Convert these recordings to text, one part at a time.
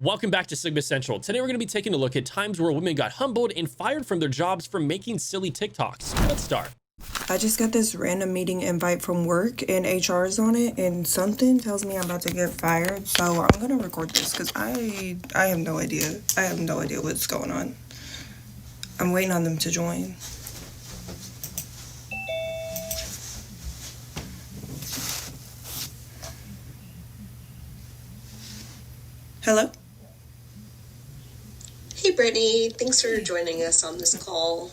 Welcome back to Sigma Central. Today we're going to be taking a look at times where women got humbled and fired from their jobs for making silly TikToks. Let's start. I just got this random meeting invite from work and HR is on it, and something tells me I'm about to get fired. So I'm going to record this because I have no idea. I have no idea what's going on. I'm waiting on them to join. Hello? Hey Brittany, thanks for joining us on this call.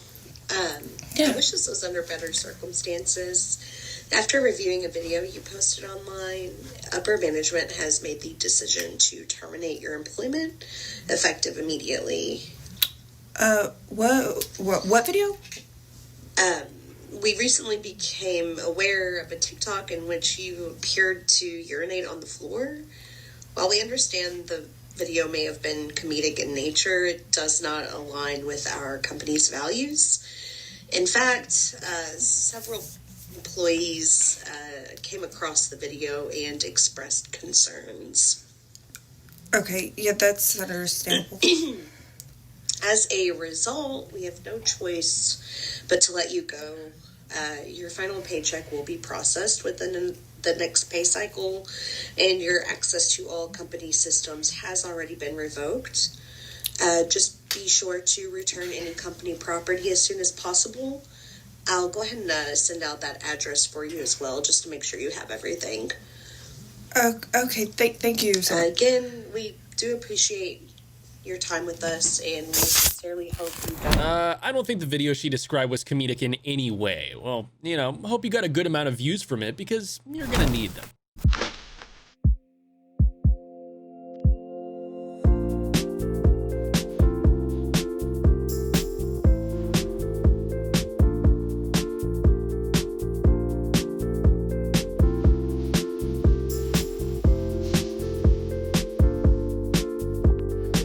I wish this was under better circumstances. After reviewing a video you posted online, upper management has made the decision to terminate your employment effective immediately. What video? We recently became aware of a TikTok in which you appeared to urinate on the floor. While we understand the video may have been comedic in nature, it does not align with our company's values. In fact, several employees came across the video and expressed concerns. Okay, yeah, that's understandable. As a result, we have no choice but to let you go. Your final paycheck will be processed within the next pay cycle, and your access to all company systems has already been revoked. Just be sure to return any company property as soon as possible. I'll go ahead and send out that address for you as well, just to make sure you have everything. Okay, thank you. Again, we do appreciate your time with us, and we sincerely hope you don't. I don't think the video she described was comedic in any way. Well, hope you got a good amount of views from it because you're gonna need them.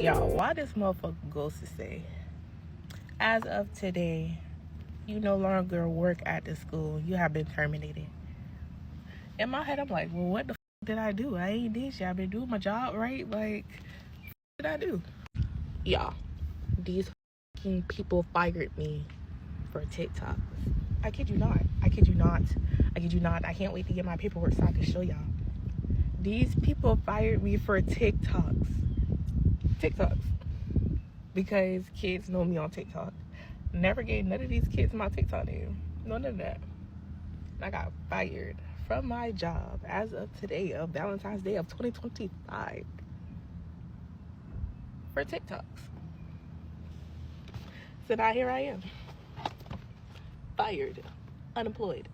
Y'all, why this motherfucker goes to say, as of today, you no longer work at the school. You have been terminated. In my head, I'm like, well, what the did I do? I ain't did shit. I've been doing my job, right? Like, what did I do? Y'all, these people fired me for TikTok. I kid you not. I kid you not. I kid you not. I can't wait to get my paperwork so I can show y'all. These people fired me for TikToks because kids know me on TikTok. Never gave none of these kids my TikTok name. None of that. I got fired from my job as of today, of Valentine's Day of 2025, for TikToks. So now here I am, fired, unemployed.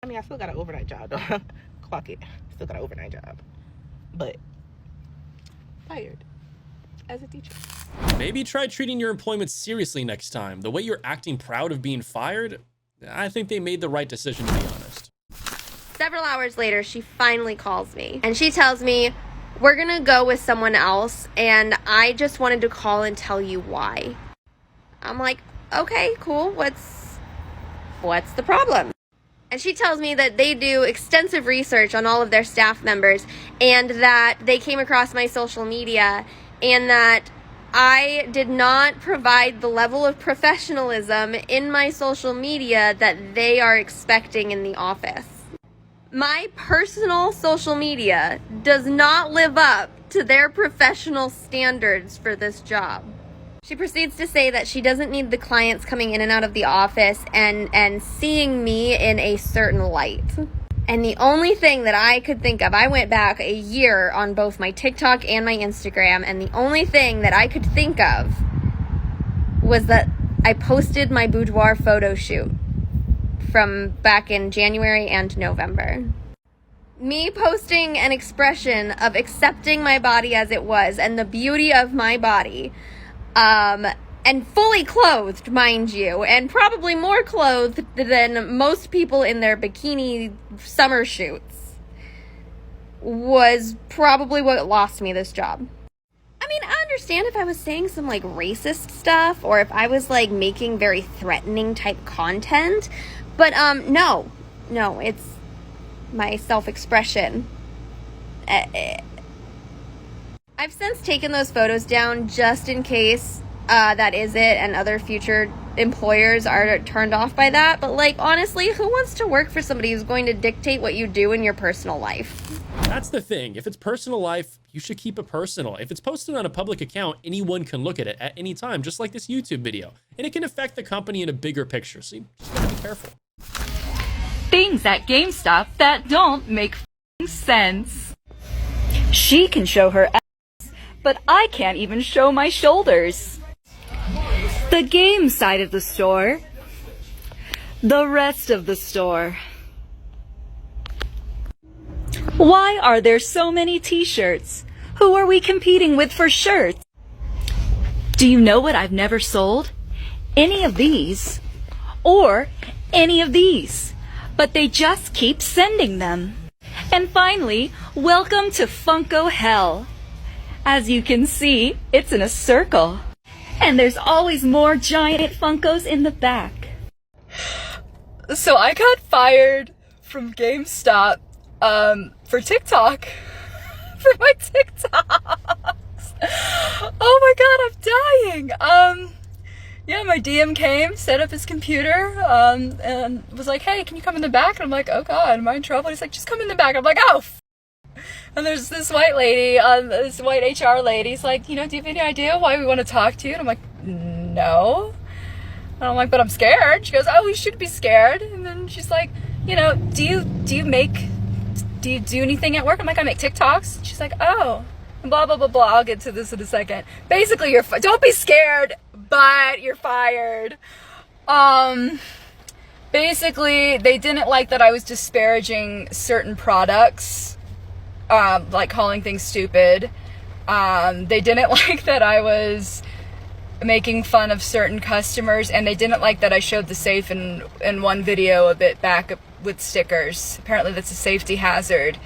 I mean, I still got an overnight job though. Clock it. Still got an overnight job, but fired as a teacher. Maybe try treating your employment seriously next time. The way you're acting proud of being fired, I think they made the right decision, to be honest. Several hours later, she finally calls me and she tells me, we're gonna go with someone else and I just wanted to call and tell you why. I'm like, okay, cool. What's the problem? And she tells me that they do extensive research on all of their staff members and that they came across my social media and that I did not provide the level of professionalism in my social media that they are expecting in the office. My personal social media does not live up to their professional standards for this job. She proceeds to say that she doesn't need the clients coming in and out of the office and seeing me in a certain light. And the only thing that I could think of, I went back a year on both my TikTok and my Instagram, and the only thing that I could think of was that I posted my boudoir photo shoot from back in January and November. Me posting an expression of accepting my body as it was and the beauty of my body, and fully clothed, mind you, and probably more clothed than most people in their bikini summer shoots, was probably what lost me this job. I mean, I understand if I was saying some like racist stuff or if I was like making very threatening type content, but no, it's my self-expression. I've since taken those photos down just in case that is it and other future employers are turned off by that. But like, honestly, who wants to work for somebody who's going to dictate what you do in your personal life? That's the thing. If it's personal life, you should keep it personal. If it's posted on a public account, anyone can look at it at any time, just like this YouTube video. And it can affect the company in a bigger picture, so you just gotta be careful. Things at GameStop that don't make sense. She can show her ass, but I can't even show my shoulders. The game side of the store. The rest of the store. Why are there so many t-shirts? Who are we competing with for shirts? Do you know what I've never sold? Any of these. Or any of these. But they just keep sending them. And finally, welcome to Funko Hell. As you can see, it's in a circle. And there's always more giant Funkos in the back. So I got fired from GameStop for TikTok. For my TikToks. Oh my god, I'm dying. Yeah, my DM came, set up his computer, and was like, hey, can you come in the back? And I'm like, oh god, am I in trouble? He's like, just come in the back. I'm like, oh, and there's this white lady, this white HR lady's like, do you have any idea why we want to talk to you? And I'm like, no. And I'm like, but I'm scared. She goes, oh, you should be scared. And then she's like, do you do anything at work? I'm like, I make TikToks. She's like, oh, blah, blah, blah, blah. I'll get to this in a second. Basically, don't be scared, but you're fired. Basically, they didn't like that I was disparaging certain products, like calling things stupid. They didn't like that I was making fun of certain customers, and they didn't like that I showed the safe in one video a bit back with stickers. Apparently that's a safety hazard.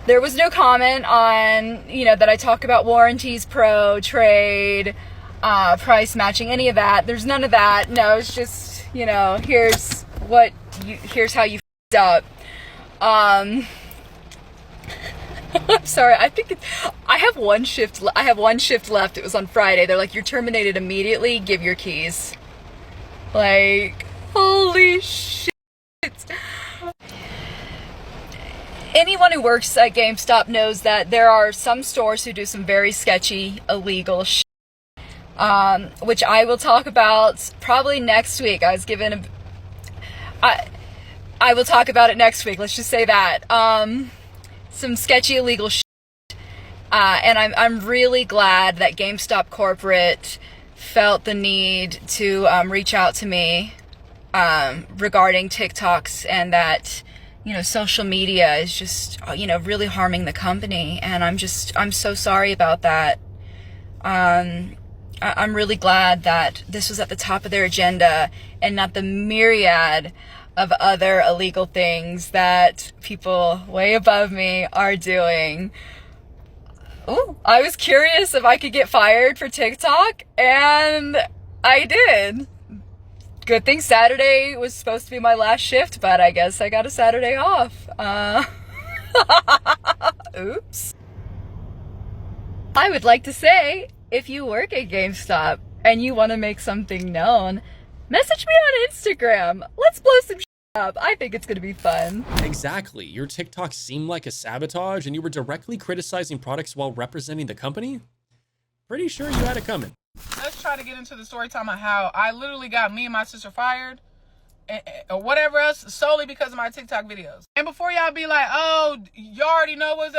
There was no comment on, that I talk about warranties, pro, trade, price matching, any of that. There's none of that. No, it's just, here's how you f***ed up. I'm sorry. I think I have one shift left. It was on Friday. They're like, you're terminated immediately. Give your keys. Like, holy shit. Anyone who works at GameStop knows that there are some stores who do some very sketchy, illegal shit, which I will talk about probably next week. I will talk about it next week. Let's just say that. Some sketchy, illegal shit. And I'm really glad that GameStop corporate felt the need to reach out to me regarding TikToks, and that social media is just really harming the company, and I'm so sorry about that. I'm really glad that this was at the top of their agenda and not the myriad of other illegal things that people way above me are doing. Ooh, I was curious if I could get fired for TikTok, and I did. Good thing Saturday was supposed to be my last shift, but I guess I got a Saturday off. Oops. I would like to say, if you work at GameStop and you want to make something known, message me on Instagram. Let's blow some shit up. I think it's going to be fun. Exactly. Your TikTok seemed like a sabotage, and you were directly criticizing products while representing the company? Pretty sure you had it coming. Let's try to get into the story time of how I literally got me and my sister fired, or whatever else, solely because of my TikTok videos. And before y'all be like, oh, you already know what's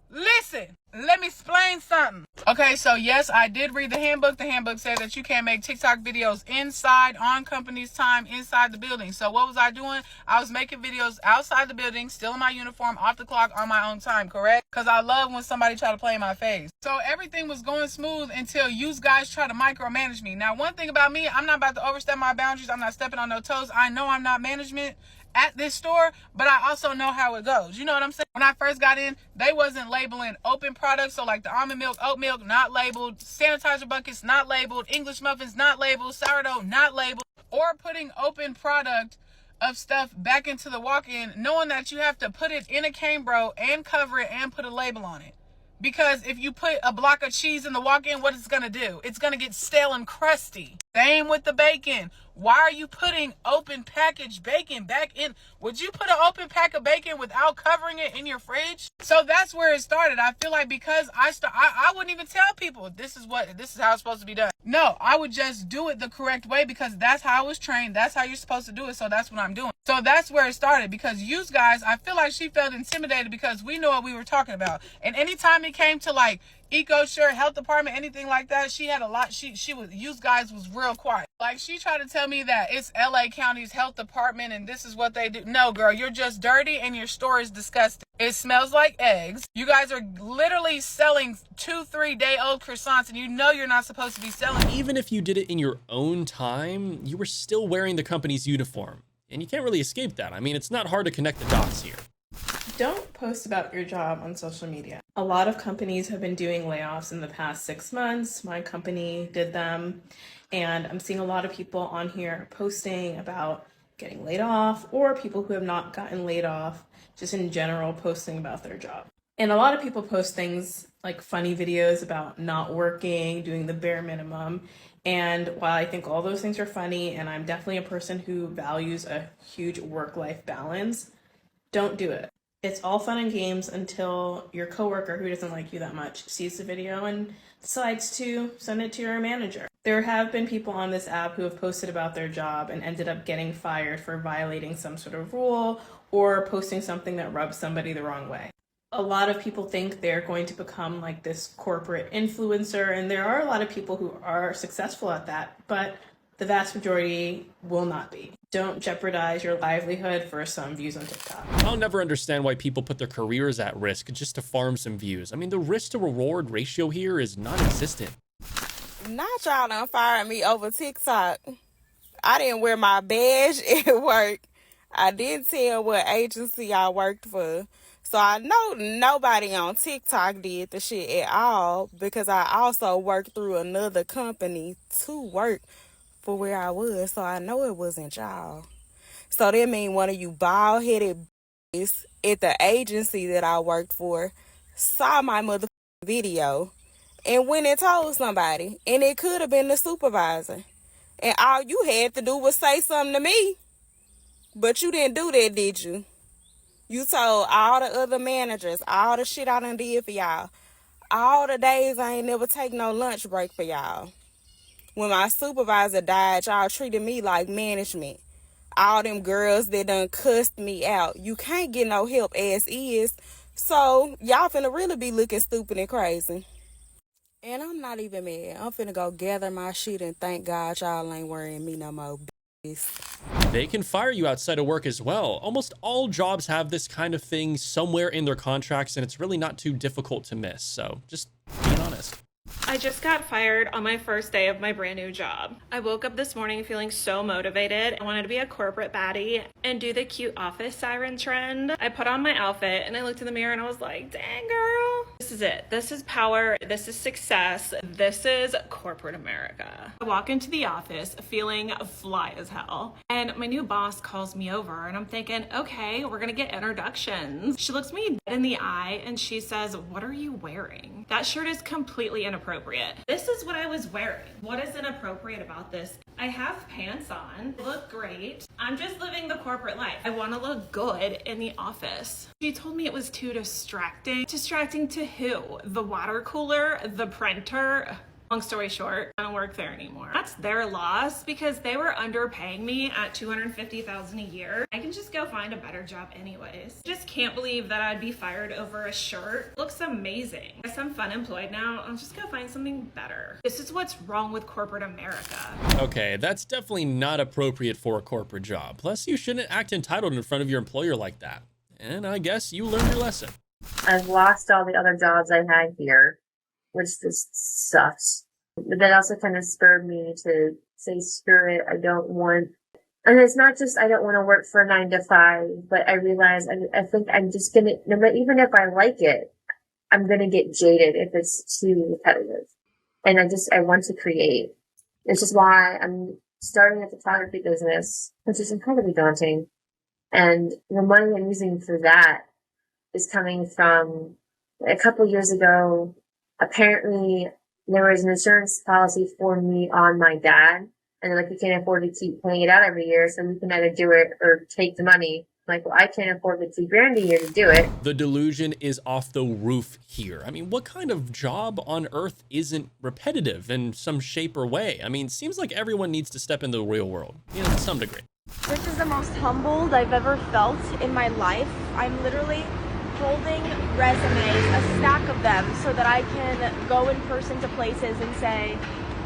listen, let me explain something. Okay, so yes, I did read the handbook. The handbook said that you can't make TikTok videos inside, on company's time, inside the building. So what was I doing? I was making videos outside the building, still in my uniform, off the clock, on my own time, correct? Because I love when somebody try to play in my face. So everything was going smooth until you guys try to micromanage me. Now, one thing about me, I'm not about to overstep my boundaries. I'm not stepping on no toes. I know I'm not management at this store, but I also know how it goes. You know what I'm saying? When I first got in, they wasn't labeling open products. So like the almond milk, oat milk, not labeled. Sanitizer buckets, not labeled. English muffins, not labeled. Sourdough, not labeled. Or putting open product of stuff back into the walk-in, knowing that you have to put it in a cane bro and cover it and put a label on it. Because if you put a block of cheese in the walk-in, what it's going to do? It's going to get stale and crusty. Same with the bacon. Why are you putting open packaged bacon back in? Would you put an open pack of bacon without covering it in your fridge? So that's where it started. I feel like because I wouldn't even tell people this is how it's supposed to be done. No, I would just do it the correct way because that's how I was trained. That's how you're supposed to do it. So that's what I'm doing. So that's where it started because you guys, I feel like she felt intimidated because we know what we were talking about. And anytime it came to like EcoSure, health department, anything like that, she had a lot. She was, you guys was real quiet. Like she tried to tell me that it's LA County's health department and this is what they do. No, girl, you're just dirty and your store is disgusting. It smells like eggs. You guys are literally selling 2-3 day old croissants and you know you're not supposed to be selling. Even if you did it in your own time, you were still wearing the company's uniform. And you can't really escape that. I mean, it's not hard to connect the dots here. Don't post about your job on social media. A lot of companies have been doing layoffs in the past 6 months. My company did them. And I'm seeing a lot of people on here posting about getting laid off or people who have not gotten laid off, just in general posting about their job. And a lot of people post things like funny videos about not working, doing the bare minimum. And while I think all those things are funny, and I'm definitely a person who values a huge work-life balance, don't do it. It's all fun and games until your coworker who doesn't like you that much sees the video and decides to send it to your manager. There have been people on this app who have posted about their job and ended up getting fired for violating some sort of rule or posting something that rubs somebody the wrong way. A lot of people think they're going to become like this corporate influencer, and there are a lot of people who are successful at that, but the vast majority will not be. Don't jeopardize your livelihood for some views on TikTok. I'll never understand why people put their careers at risk just to farm some views. I mean, the risk to reward ratio here is non-existent. Not y'all done fired me over TikTok. I didn't wear my badge at work. I didn't tell what agency I worked for. So I know nobody on TikTok did the shit at all because I also worked through another company to work for where I was. So I know it wasn't y'all. So that mean one of you bald-headed bitches at the agency that I worked for saw my motherfucking video and went and told somebody. And it could have been the supervisor. And all you had to do was say something to me. But you didn't do that, did you? You told all the other managers, all the shit I done did for y'all. All the days I ain't never take no lunch break for y'all. When my supervisor died, y'all treated me like management. All them girls that done cussed me out. You can't get no help as is. So y'all finna really be looking stupid and crazy. And I'm not even mad. I'm finna go gather my shit and thank God y'all ain't worrying me no more, bitches. They can fire you outside of work as well. Almost all jobs have this kind of thing somewhere in their contracts, and it's really not too difficult to miss. So just being honest. I just got fired on my first day of my brand new job. I woke up this morning feeling so motivated. I wanted to be a corporate baddie and do the cute office siren trend. I put on my outfit and I looked in the mirror and I was like, dang girl, this is it. This is power. This is success. This is corporate America. I walk into the office feeling fly as hell. And my new boss calls me over and I'm thinking, okay, we're gonna get introductions. She looks me dead in the eye and she says, what are you wearing? That shirt is completely inappropriate. This is what I was wearing. What is inappropriate about this? I have pants on, look great. I'm just living the corporate life. I want to look good in the office. She told me it was too distracting. Distracting to who? The water cooler? The printer? Long story short, I don't work there anymore. That's their loss because they were underpaying me at $250,000 a year. I can just go find a better job anyways. Just can't believe that I'd be fired over a shirt. Looks amazing. I guess I'm fun employed now. I'll just go find something better. This is what's wrong with corporate America. Okay, that's definitely not appropriate for a corporate job. Plus, you shouldn't act entitled in front of your employer like that. And I guess you learned your lesson. I've lost all the other jobs I had here, which just sucks. But that also kind of spurred me to say, screw it, I don't want, and it's not just I don't want to work for a 9 to 5, but I realize I think I'm just gonna, no matter, even if I like it, I'm gonna get jaded if it's too repetitive. And I want to create. It's just why I'm starting a photography business, which is incredibly daunting. And the money I'm using for that is coming from a couple years ago. Apparently, there was an insurance policy for me on my dad, and they're like, we can't afford to keep paying it out every year, so we can either do it or take the money. I'm like, well, I can't afford the $2,000 a year to do it. The delusion is off the roof here. I mean, what kind of job on earth isn't repetitive in some shape or way? I mean, seems like everyone needs to step into the real world, you know, to some degree. This is the most humbled I've ever felt in my life. I'm literally holding resumes, a stack of them, so that I can go in person to places and say,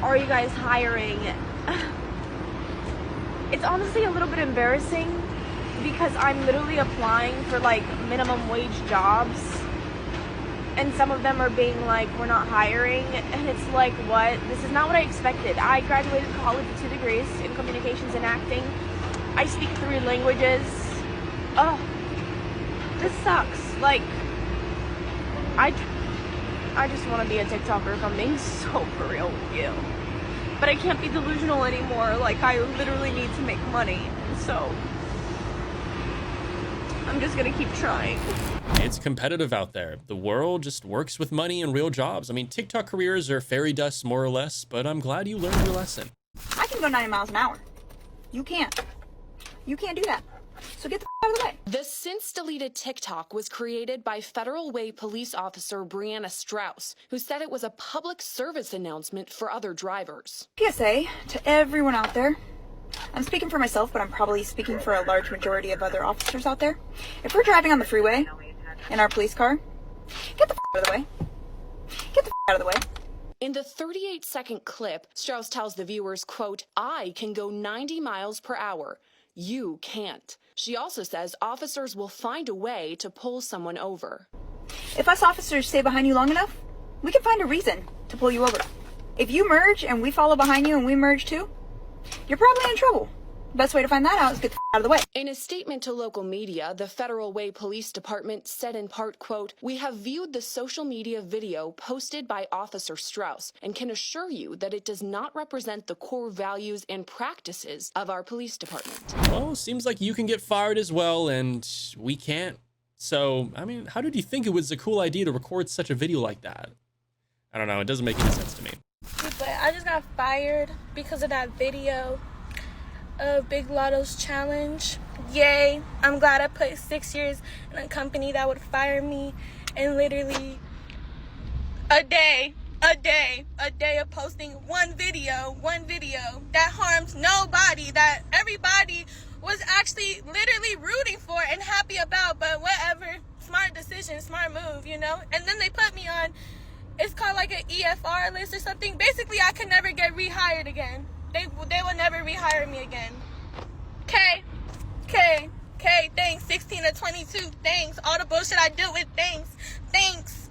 are you guys hiring? It's honestly a little bit embarrassing because I'm literally applying for like minimum wage jobs, and some of them are being like, we're not hiring, and it's like, what? This is not what I expected. I graduated college with 2 degrees in communications and acting. I speak 3 languages. Oh, this sucks. Like, I just want to be a TikToker, if I'm being so for real with you. But I can't be delusional anymore. Like, I literally need to make money. So I'm just gonna keep trying. It's competitive out there. The world just works with money and real jobs. I mean, TikTok careers are fairy dust more or less, but I'm glad you learned your lesson. I can go 90 miles an hour. You can't. You can't do that. So get the out of the way. The since deleted TikTok was created by Federal Way police officer Brianna Strauss, who said it was a public service announcement for other drivers. PSA to everyone out there. I'm speaking for myself, but I'm probably speaking for a large majority of other officers out there. If we're driving on the freeway in our police car, get the out of the way. Get the out of the way. In the 38-second clip, Strauss tells the viewers, quote, I can go 90 miles per hour. You can't. She also says officers will find a way to pull someone over. If us officers stay behind you long enough, we can find a reason to pull you over. If you merge and we follow behind you and we merge too, you're probably in trouble. The best way to find that out is get the out of the way. In a statement to local media, the Federal Way Police Department said in part, quote, we have viewed the social media video posted by Officer Strauss and can assure you that it does not represent the core values and practices of our police department. Well, seems like you can get fired as well, and we can't. So, I mean, how did you think it was a cool idea to record such a video like that? I don't know, it doesn't make any sense to me. But I just got fired because of that video of Big Lotto's challenge. Yay, I'm glad I put 6 years in a company that would fire me, and literally a day of posting one video that harms nobody, that everybody was actually literally rooting for and happy about, but whatever, smart decision, smart move, you know? And then they put me on, it's called like an EFR list or something. Basically, I could never get rehired again. They will never rehire me again. K, thanks. 16 to 22, thanks. All the bullshit I deal with, thanks.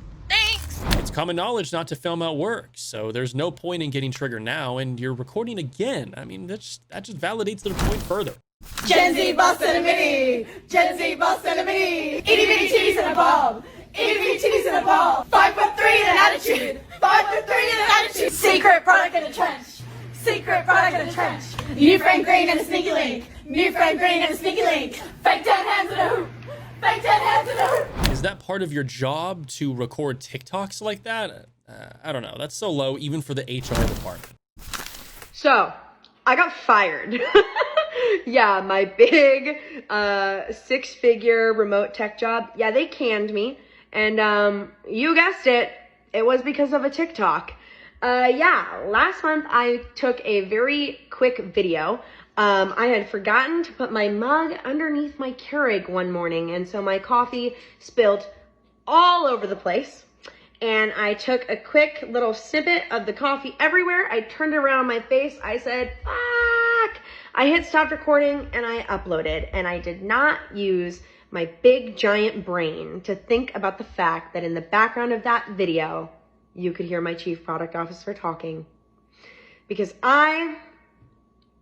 It's common knowledge not to film at work, so there's no point in getting triggered now, and you're recording again. I mean, that just validates the point further. Gen Z boss in a mini. Gen Z boss in a mini. Itty bitty titties and a ball. Itty bitty titties and a ball. 5'3" and an attitude. 5'3" and an attitude. Secret product in a trench. Secret product in a trench. New friend green and a sneaky link. New friend green and a sneaky link. Fake dead hands in a hoop. Fake dead hands in a hoop. Is that part of your job to record TikToks like that? I don't know. That's so low, even for the HR department. So, I got fired. Yeah, my big 6-figure remote tech job. Yeah, they canned me. And you guessed it, it was because of a TikTok. Yeah, last month I took a very quick video. I had forgotten to put my mug underneath my Keurig one morning, and so my coffee spilled all over the place. And I took a quick little snippet of the coffee everywhere. I turned it around my face. I said, fuck. I hit stop recording and I uploaded, and I did not use my big giant brain to think about the fact that in the background of that video, you could hear my chief product officer talking, because I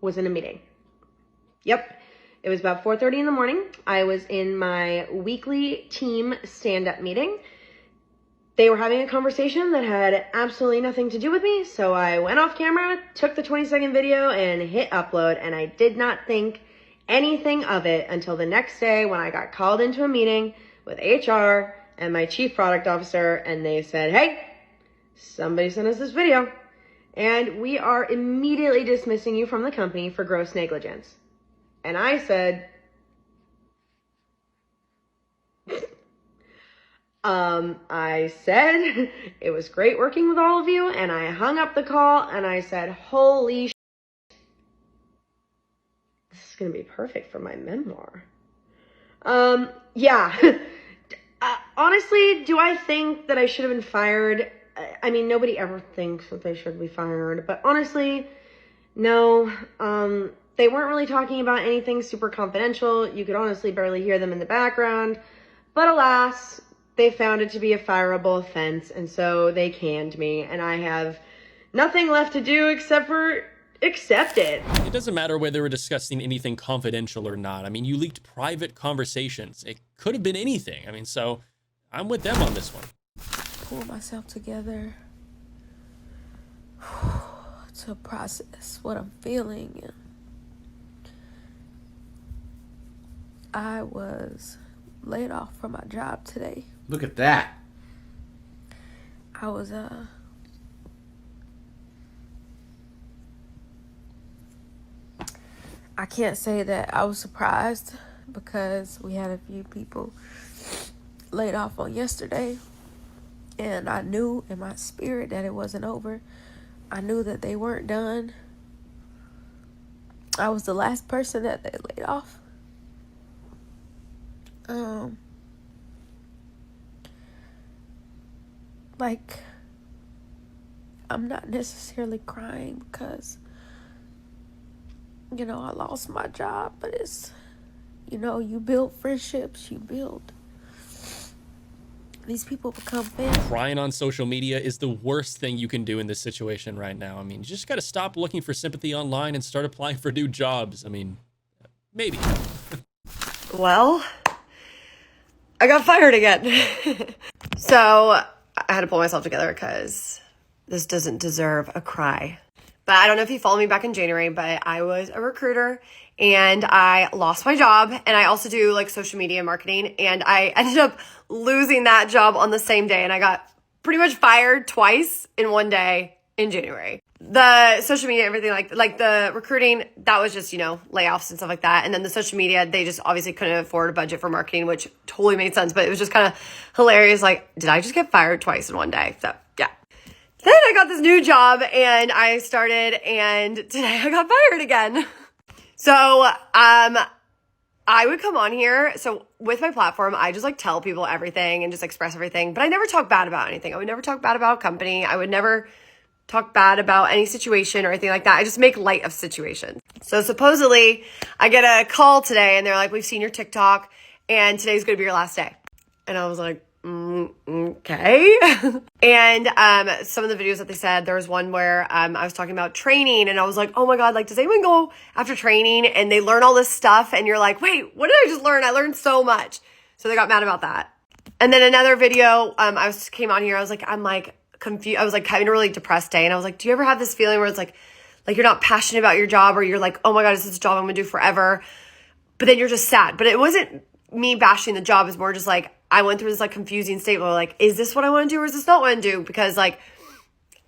was in a meeting. Yep. It was about 4:30 in the morning. I was in my weekly team stand-up meeting. They were having a conversation that had absolutely nothing to do with me, so I went off camera, took the 20-second video, and hit upload, and I did not think anything of it until the next day when I got called into a meeting with HR and my chief product officer, and they said, hey, somebody sent us this video, and we are immediately dismissing you from the company for gross negligence. And I said, it was great working with all of you, and I hung up the call, and I said, holy shit, this is going to be perfect for my memoir. Yeah. Honestly, do I think that I should have been fired? I mean, nobody ever thinks that they should be fired, but honestly, no. They weren't really talking about anything super confidential. You could honestly barely hear them in the background, but alas, they found it to be a fireable offense, and so they canned me, and I have nothing left to do except for accept it. It doesn't matter whether we're discussing anything confidential or not. I mean, you leaked private conversations. It could have been anything. I mean, so I'm with them on this one. Pull myself together to process what I'm feeling. I was laid off from my job today. Look at that. I was I can't say that I was surprised because we had a few people laid off on yesterday, and I knew in my spirit that it wasn't over. I knew that they weren't done. I was the last person that they laid off. Like, I'm not necessarily crying because, you know, I lost my job, but it's, you know, you build friendships, these people become fans. Crying on social media is the worst thing you can do in this situation right now. I mean, you just got to stop looking for sympathy online and start applying for new jobs. I mean, maybe. Well, I got fired again. So I had to pull myself together because this doesn't deserve a cry. But I don't know if you followed me back in January, but I was a recruiter and I lost my job, and I also do like social media marketing, and I ended up losing that job on the same day, and I got pretty much fired twice in one day in January. The social media, everything like the recruiting, that was just, you know, layoffs and stuff like that. And then the social media, they just obviously couldn't afford a budget for marketing, which totally made sense, but it was just kind of hilarious. Like, did I just get fired twice in one day? So yeah. Then I got this new job and I started, and today I got fired again. So, I would come on here. So with my platform, I just like tell people everything and just express everything, but I never talk bad about anything. I would never talk bad about a company. I would never talk bad about any situation or anything like that. I just make light of situations. So supposedly I get a call today and they're like, we've seen your TikTok and today's going to be your last day. And I was like, okay. And some of the videos that they said, there was one where I was talking about training, and I was like, oh my God, like, does anyone go after training and they learn all this stuff and you're like, wait, what did I just learn? I learned so much. So they got mad about that. And then another video, came on here, I'm like confused. I was like having a really depressed day, and I was like, do you ever have this feeling where it's like you're not passionate about your job, or you're like, oh my God, this is a job I'm gonna do forever, but then you're just sad? But it wasn't me bashing the job. It's more just like, I went through this like confusing state where like, is this what I want to do or is this not what I want to do? Because like,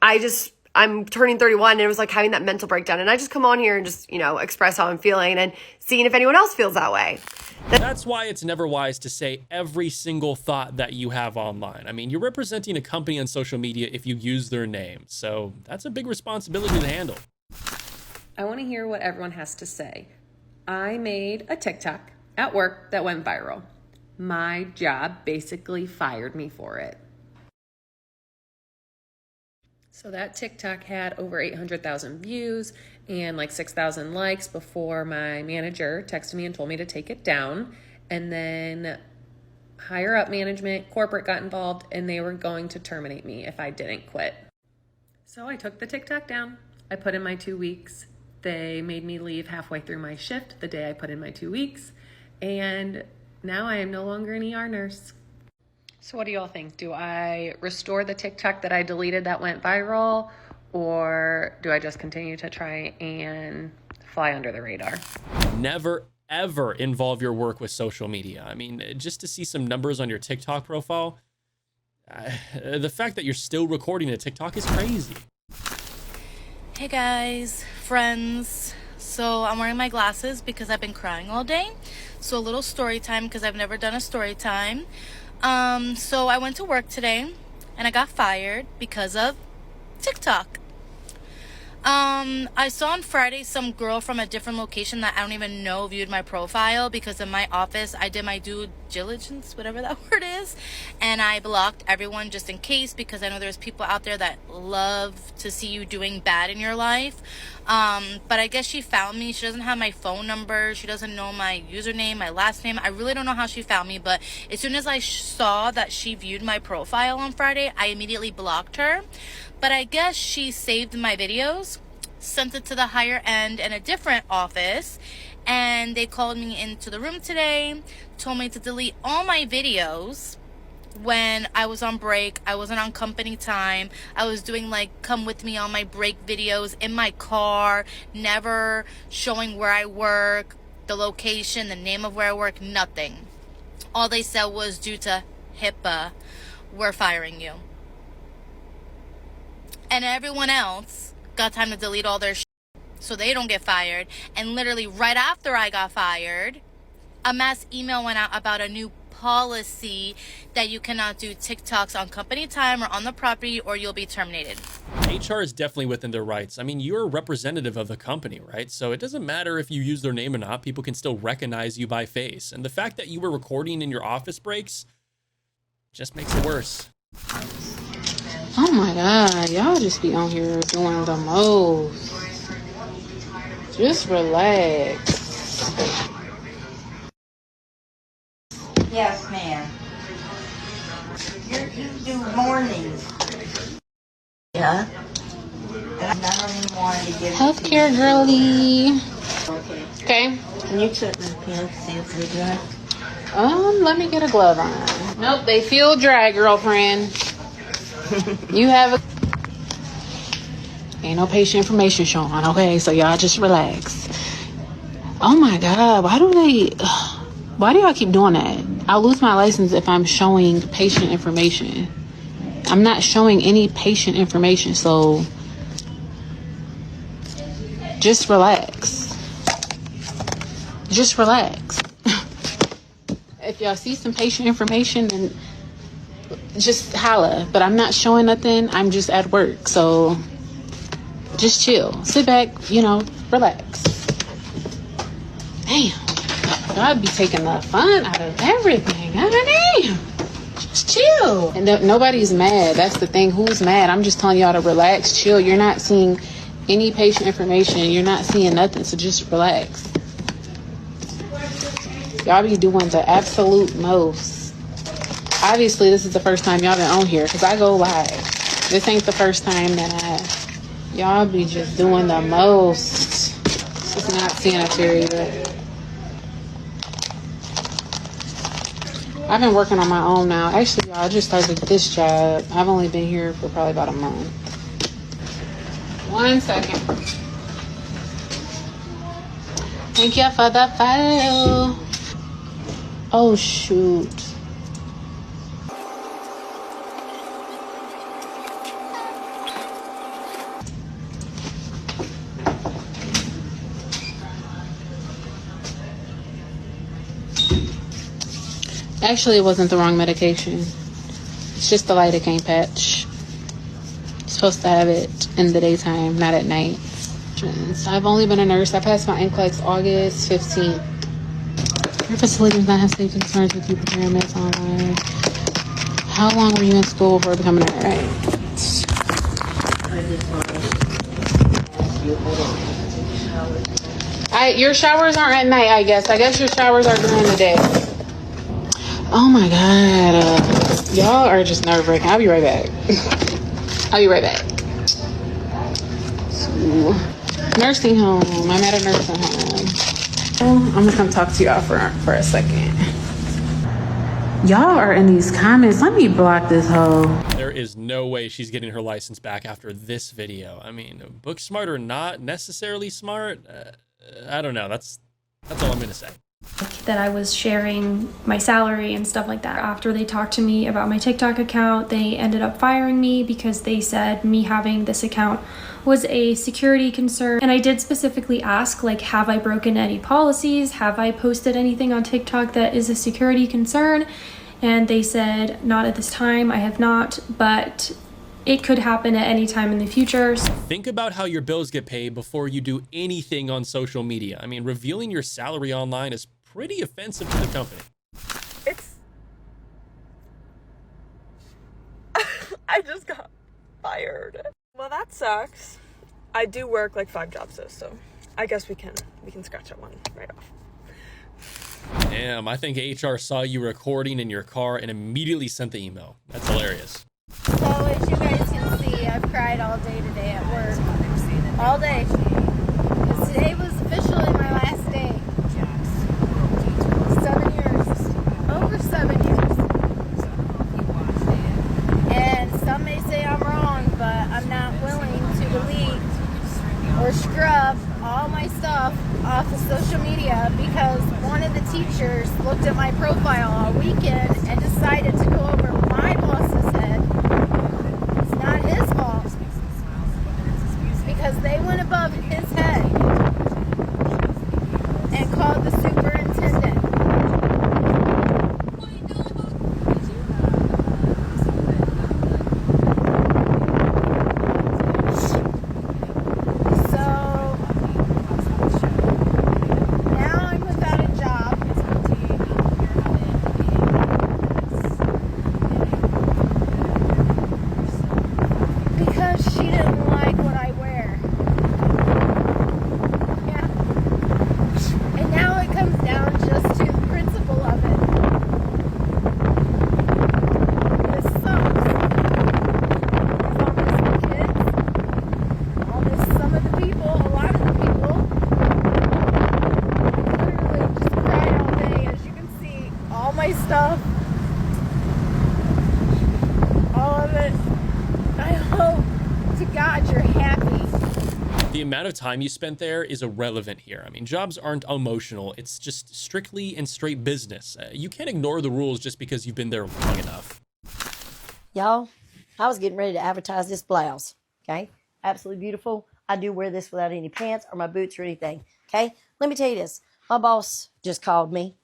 I'm turning 31, and it was like having that mental breakdown. And I just come on here and just, you know, express how I'm feeling and seeing if anyone else feels that way. That's why it's never wise to say every single thought that you have online. I mean, you're representing a company on social media if you use their name. So that's a big responsibility to handle. I want to hear what everyone has to say. I made a TikTok at work that went viral. My job basically fired me for it. So that TikTok had over 800,000 views and like 6,000 likes before my manager texted me and told me to take it down. And then higher up management, corporate got involved, and they were going to terminate me if I didn't quit. So I took the TikTok down. I put in my 2 weeks. They made me leave halfway through my shift the day I put in my 2 weeks. And now I am no longer an ER nurse. So what do y'all think? Do I restore the TikTok that I deleted that went viral, or do I just continue to try and fly under the radar? Never, ever involve your work with social media. I mean, just to see some numbers on your TikTok profile, the fact that you're still recording a TikTok is crazy. Hey guys, friends. So I'm wearing my glasses because I've been crying all day. So a little story time because I've never done a story time. So I went to work today and I got fired because of TikTok. I saw on Friday some girl from a different location that I don't even know viewed my profile because in my office I did my due diligence, whatever that word is, and I blocked everyone just in case because I know there's people out there that love to see you doing bad in your life. But I guess she found me. She doesn't have my phone number. She doesn't know my username, my last name. I really don't know how she found me, but as soon as I saw that she viewed my profile on Friday, I immediately blocked her. But I guess she saved my videos, sent it to the higher end in a different office, and they called me into the room today, told me to delete all my videos when I was on break. I wasn't on company time. I was doing like come with me on my break videos in my car, never showing where I work, the location, the name of where I work, nothing. All they said was due to HIPAA, we're firing you. And everyone else got time to delete all their shit so they don't get fired. And literally right after I got fired, a mass email went out about a new policy that you cannot do TikToks on company time or on the property or you'll be terminated. HR is definitely within their rights. I mean, you're a representative of the company, right? So it doesn't matter if you use their name or not. People can still recognize you by face. And the fact that you were recording in your office breaks just makes it worse. Oh my God, y'all just be on here doing the most. Just relax. Yes, ma'am. You do mornings. Yeah. None of them wanted to give Healthcare girly. Okay. Can you check my pants, see if they're dry? Let me get a glove on. Nope, they feel dry, girlfriend. You have a... Ain't no patient information showing, okay? So y'all just relax. Oh my God, why do y'all keep doing that? I'll lose my license if I'm showing patient information. I'm not showing any patient information, so just relax. Just relax. If y'all see some patient information, then just holla. But I'm not showing nothing. I'm just at work, so just chill. Sit back, relax. Damn. I'd be taking the fun out of everything. God damn. Just chill. And nobody's mad. That's the thing. Who's mad? I'm just telling y'all to relax, chill. You're not seeing any patient information. You're not seeing nothing. So just relax. Y'all be doing the absolute most. Obviously, this is the first time y'all been on here because I go live. This ain't the first time that y'all be just doing the most. It's not sanitary. I've been working on my own now. Actually, y'all, I just started this job. I've only been here for probably about a month. 1 second. Thank you for the file. Oh, shoot. Actually, it wasn't the wrong medication. It's just the lidocaine patch. You're supposed to have it in the daytime, not at night. I've only been a nurse. I passed my NCLEX August 15th. Your facility does not have safety concerns with you preparing meds online. How long were you in school before becoming a nurse? Your showers aren't at night, I guess. I guess your showers are during the day. Oh my God. Y'all are just nerve-wracking. I'll be right back. I'll be right back. So, nursing home. I'm at a nursing home. I'm gonna come talk to y'all for a second. Y'all are in these comments. Let me block this hoe. There is no way she's getting her license back after this video. I mean, book smart or not necessarily smart. I don't know. That's all I'm going to say. That I was sharing my salary and stuff like that. After they talked to me about my TikTok account, they ended up firing me because they said me having this account was a security concern. And I did specifically ask, like, have I broken any policies? Have I posted anything on TikTok that is a security concern? And they said, not at this time, I have not, but it could happen at any time in the future. Think about how your bills get paid before you do anything on social media. I mean, revealing your salary online is pretty offensive to the company. I just got fired. Well, that sucks. I do work like 5 jobs though, so I guess we can scratch that one right off. Damn, I think HR saw you recording in your car and immediately sent the email. That's hilarious. So as you guys can see, I've cried all day today at work. All day. Because today was officially my last day. 7 years. Over 7 years. And some may say I'm wrong, but I'm not willing to delete or scrub all my stuff off of social media because one of the teachers looked at my profile all weekend and decided to go over my boss's head. It's not his fault because they went above his head and called the superintendent. Stuff, all of it. I hope to God you're happy. The amount of time you spent there is irrelevant here. I mean, jobs aren't emotional. It's just strictly and straight business. You can't ignore the rules just because you've been there long enough. Y'all, I was getting ready to advertise this blouse, okay? Absolutely beautiful. I do wear this without any pants or my boots or anything, okay? Let me tell you this. My boss just called me.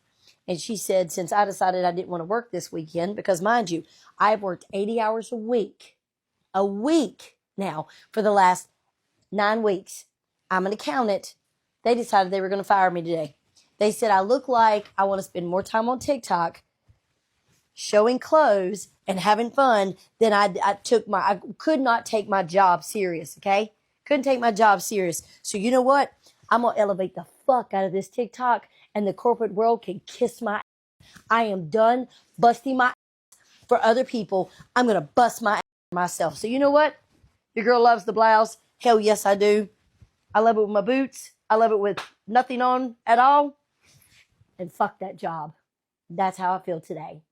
And she said, since I decided I didn't want to work this weekend, because mind you, I've worked 80 hours a week now for the last 9 weeks. I'm an accountant. They decided they were going to fire me today. They said, I look like I want to spend more time on TikTok showing clothes and having fun than I could not take my job serious, okay? Couldn't take my job serious. So you know what? I'm going to elevate the fuck out of this TikTok and the corporate world can kiss my ass. I am done busting my ass for other people. I'm going to bust my ass for myself. So you know what? Your girl loves the blouse. Hell yes, I do. I love it with my boots. I love it with nothing on at all. And fuck that job. That's how I feel today.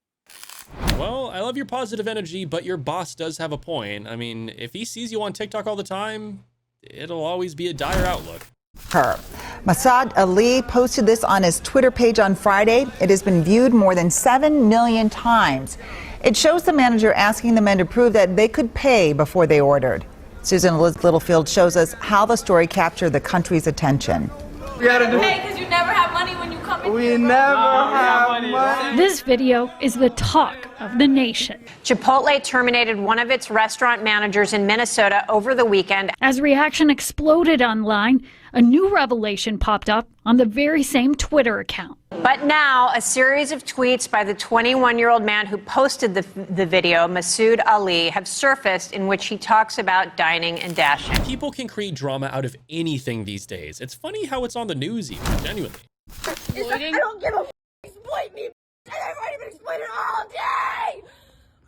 Well, I love your positive energy, but your boss does have a point. I mean, if he sees you on TikTok all the time, it'll always be a dire outlook. Her. Masood Ali posted this on his Twitter page on Friday. It has been viewed more than 7 million times. It shows the manager asking the men to prove that they could pay before they ordered. Susan Littlefield shows us how the story captured the country's attention. We gotta do it. Because you never have money when you come in. We never have money. This video is the talk of the nation. Chipotle terminated one of its restaurant managers in Minnesota over the weekend. As reaction exploded online, a new revelation popped up on the very same Twitter account. But now a series of tweets by the 21-year-old man who posted the video, Masood Ali, have surfaced in which he talks about dining and dashing. People can create drama out of anything these days. It's funny how it's on the news even, genuinely. I don't give a f***. Exploit me, and I've already been exploited all day!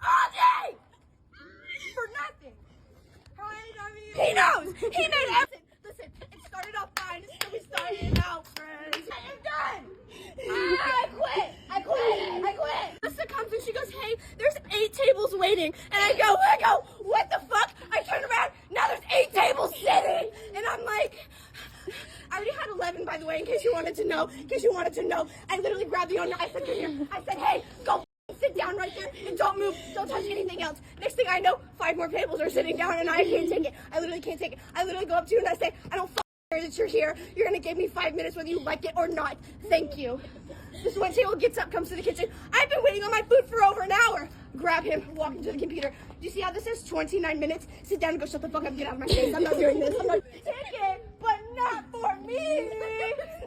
All day! For nothing! He knows! He made everything! Listen, it's started off fine. This is how we started out, friends. I am done. I quit. Lisa comes and she goes, hey, there's 8 tables waiting. And I go, what the fuck? I turn around, now there's 8 tables sitting. And I'm like, I already had 11, by the way, in case you wanted to know. I literally grabbed the owner. I said, come here. I said, hey, go sit down right there and don't move. Don't touch anything else. Next thing I know, 5 more tables are sitting down and I can't take it. I literally can't take it. I literally go up to you and I say, I don't care that you're here. You're going to give me 5 minutes whether you like it or not. Thank you. This one table gets up, comes to the kitchen. I've been waiting on my food for over an hour. Grab him, walk into the computer. Do you see how this says 29 minutes? Sit down and go shut the fuck up, get out of my face. I'm not doing this. I'm not ticket, but not for me.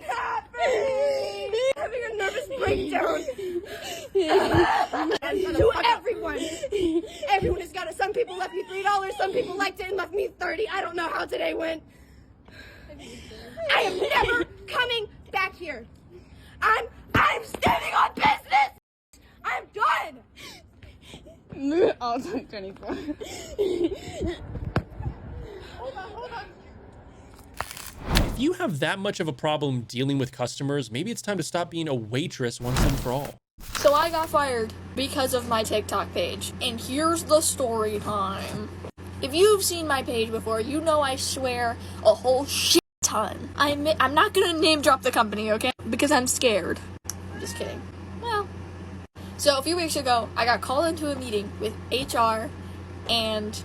Not for me. I'm having a nervous breakdown. To everyone. Everyone has got it. Some people left me $3. Some people liked it and left me $30. I don't know how today went. I am never coming back here. I'm standing on business. I'm done. Oh, 24. Hold on. If you have that much of a problem dealing with customers, maybe it's time to stop being a waitress once and for all. So I got fired because of my TikTok page. And here's the story time. If you've seen my page before, you know I swear a whole shit ton. I'm not gonna name drop the company, okay? Because I'm scared. I'm just kidding. Well, so a few weeks ago, I got called into a meeting with HR and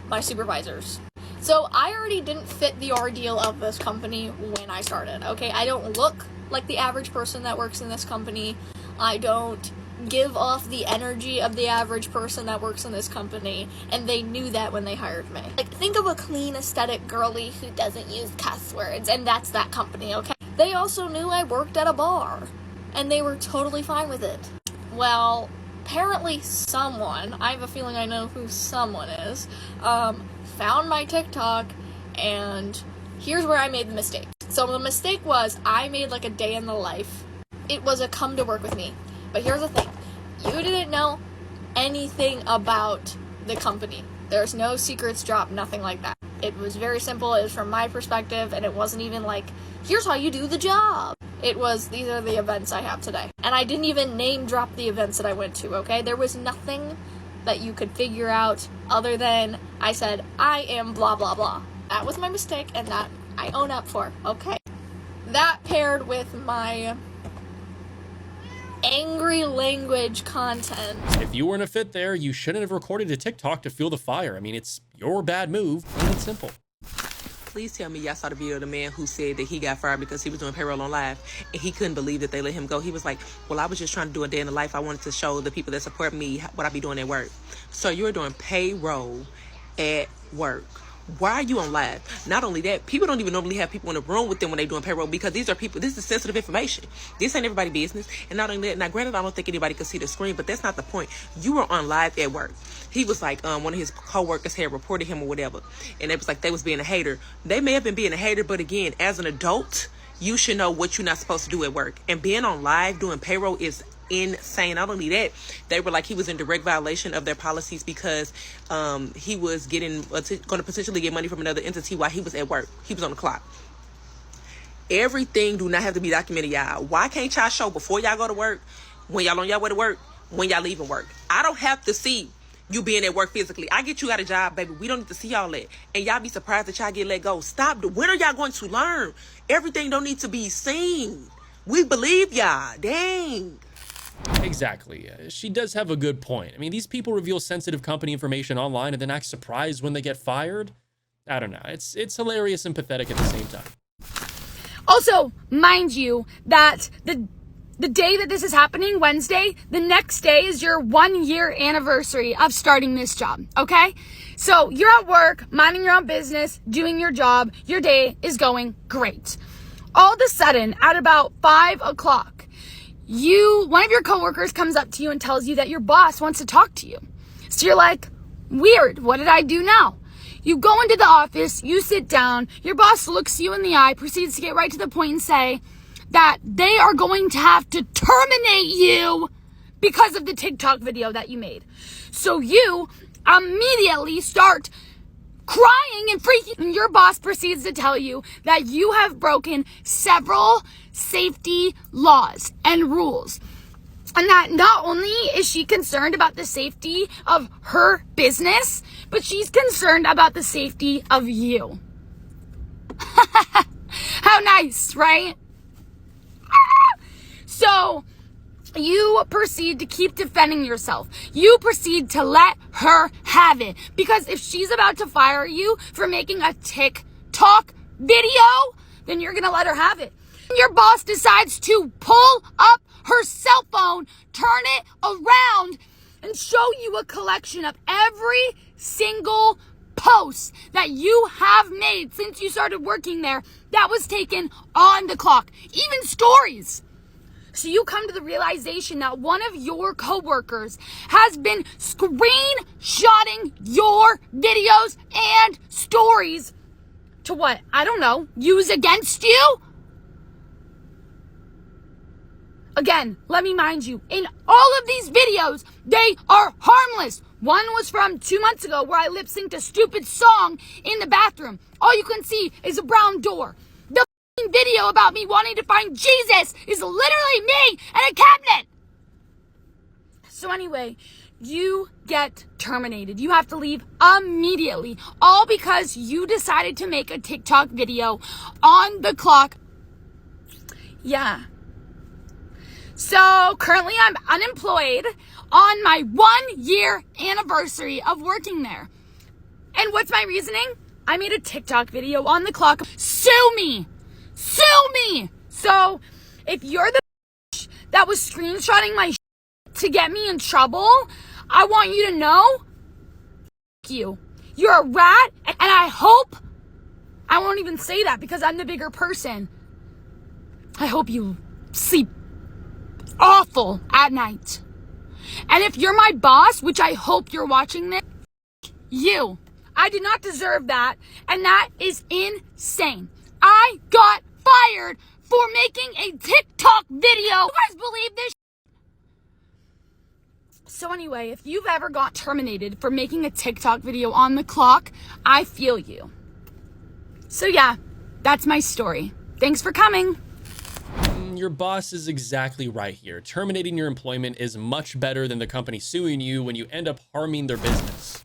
my supervisors. So I already didn't fit the ordeal of this company when I started, okay? I don't look like the average person that works in this company. I don't give off the energy of the average person that works in this company, and they knew that when they hired me. Like, think of a clean, aesthetic girly who doesn't use cuss words, and that's that company, okay? They also knew I worked at a bar, and they were totally fine with it. Well, apparently someone, I have a feeling I know who someone is, found my TikTok, and here's where I made the mistake. So the mistake was I made like a day in the life. It was a come to work with me. But here's the thing. You didn't know anything about the company. There's no secrets dropped, nothing like that. It was very simple. It was from my perspective, and it wasn't even like, here's how you do the job. It was, these are the events I have today. And I didn't even name drop the events that I went to, okay? There was nothing that you could figure out other than I said, I am blah, blah, blah. That was my mistake, and that I own up for, okay? That paired with my angry language content. If you weren't a fit there, you shouldn't have recorded a TikTok to fuel the fire. I mean, it's your bad move, plain and simple. Please tell me y'all saw the video of the man who said that he got fired because he was doing payroll on live and he couldn't believe that they let him go. He was like, well, I was just trying to do a day in the life. I wanted to show the people that support me what I be doing at work. So you're doing payroll at work. Why are you on live? Not only that, people don't even normally have people in the room with them when they're doing payroll because these are people, this is sensitive information. This ain't everybody's business. And not only that, now granted, I don't think anybody could see the screen, but that's not the point. You were on live at work. He was like, one of his co-workers had reported him or whatever. And it was like they was being a hater. They may have been being a hater, but again, as an adult, you should know what you're not supposed to do at work. And being on live doing payroll is insane. Not only that, they were like he was in direct violation of their policies because he was going to potentially get money from another entity while he was at work. He was on the clock. Everything do not have to be documented, y'all. Why can't y'all show before y'all go to work, when y'all on your way to work, when y'all leaving work? I don't have to see you being at work physically. I get you got a job, baby. We don't need to see y'all that. And y'all be surprised that y'all get let go. Stop. When are y'all going to learn? Everything don't need to be seen. We believe y'all. Dang. Exactly. She does have a good point. I mean, these people reveal sensitive company information online and then act surprised when they get fired. I don't know. It's hilarious and pathetic at the same time. Also, mind you, that the day that this is happening, Wednesday, the next day is your 1-year anniversary of starting this job, okay? So you're at work, minding your own business, doing your job, your day is going great. All of a sudden, at about 5 o'clock, one of your coworkers comes up to you and tells you that your boss wants to talk to you. So you're like, weird, what did I do now? You go into the office, you sit down, your boss looks you in the eye, proceeds to get right to the point and say that they are going to have to terminate you because of the TikTok video that you made. So you immediately start crying and freaking, and your boss proceeds to tell you that you have broken several safety laws and rules. And that not only is she concerned about the safety of her business, but she's concerned about the safety of you. How nice, right? So you proceed to keep defending yourself. You proceed to let her have it. Because if she's about to fire you for making a TikTok video, then you're going to let her have it. Your boss decides to pull up her cell phone, turn it around, and show you a collection of every single post that you have made since you started working there that was taken on the clock. Even stories. So you come to the realization that one of your coworkers has been screenshotting your videos and stories to what? I don't know. Use against you? Again, let me mind you, in all of these videos, they are harmless. One was from 2 months ago where I lip-synced a stupid song in the bathroom. All you can see is a brown door. The video about me wanting to find Jesus is literally me and a cabinet. So anyway, you get terminated. You have to leave immediately. All because you decided to make a TikTok video on the clock. Yeah. So currently I'm unemployed on my 1-year anniversary of working there. And what's my reasoning? I made a TikTok video on the clock. Sue me! Sue me! So if you're the that was screenshotting my to get me in trouble, I want you to know you. You're a rat, and I hope, I won't even say that because I'm the bigger person. I hope you sleep awful at night. And if you're my boss, which I hope you're watching this, you. I did not deserve that, and that is insane. I got fired for making a TikTok video. You guys believe this? So anyway, if you've ever got terminated for making a TikTok video on the clock, I feel you. So yeah, that's my story. Thanks for coming. Your boss is exactly right here. Terminating your employment is much better than the company suing you when you end up harming their business.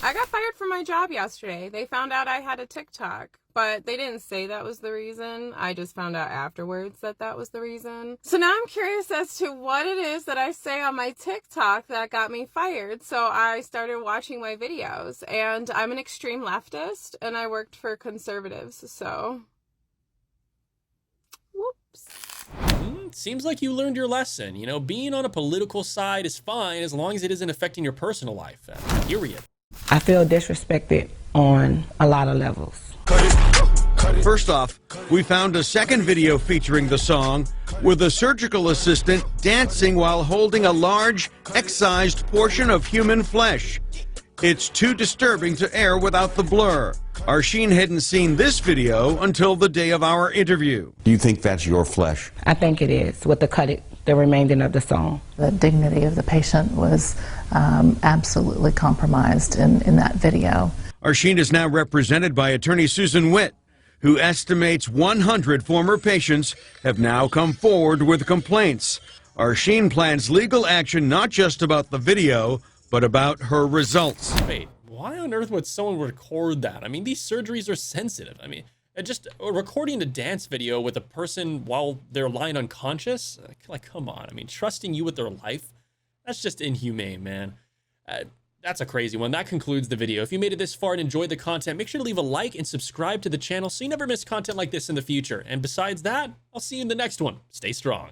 I got fired from my job yesterday. They found out I had a TikTok, but they didn't say that was the reason. I just found out afterwards that that was the reason. So now I'm curious as to what it is that I say on my TikTok that got me fired. So I started watching my videos, and I'm an extreme leftist, and I worked for conservatives, so whoops. Seems like you learned your lesson. You know, being on a political side is fine as long as it isn't affecting your personal life. Period. I feel disrespected on a lot of levels. First off, we found a second video featuring the song with a surgical assistant dancing while holding a large, excised portion of human flesh. It's too disturbing to air without the blur. Arsheen hadn't seen this video until the day of our interview. Do you think that's your flesh? I think it is, with the remainder of the song. The dignity of the patient was absolutely compromised in that video. Arsheen is now represented by attorney Susan Witt, who estimates 100 former patients have now come forward with complaints. Arsheen plans legal action not just about the video, but about her results. Wait, why on earth would someone record that? I mean, these surgeries are sensitive. I mean, just recording a dance video with a person while they're lying unconscious? Like, come on. I mean, trusting you with their life? That's just inhumane, man. That's a crazy one. That concludes the video. If you made it this far and enjoyed the content, make sure to leave a like and subscribe to the channel so you never miss content like this in the future. And besides that, I'll see you in the next one. Stay strong.